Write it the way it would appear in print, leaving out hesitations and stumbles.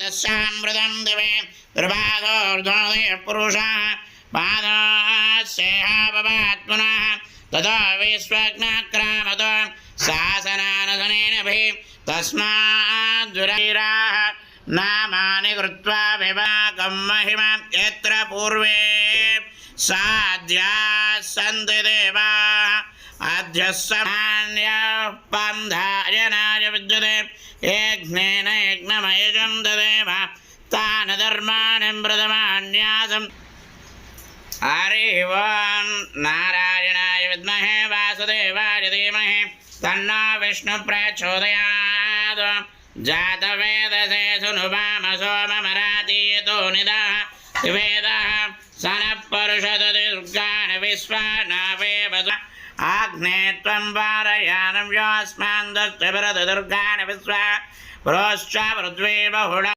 तस्यामृतं दिवे प्रभातोर्ध्वोदयः पुरुषः पादस्येहापवात्पुनः ततो विश्वज्ञाक्रामतो शासनानसनेन भि तस्माद्विरैराः नामानि कृत्वा विभागं महिमा यत्र पूर्वे साध्याः सन्ति देवाः अद्यः समान्यः पन्धायनाय विद्यते यज्ञेन यज्ञमयजं ददेव तान् धर्माणि प्रथमान्यासम् हरिः ओं नारायणाय विद्महे वासुदेवाय धीमहि तन्नो विष्णुः प्रचोदयात् जातवेदसे सुनुवाम सोममरातीतो निदः वेदः सनः परुषदति दुर्गान् विश्वानावेव आग्ने त्वं वारयानं योऽस्मान् दस्य भरत दुर्गान् विश्वा प्रोश्च पृथ्वी बहुला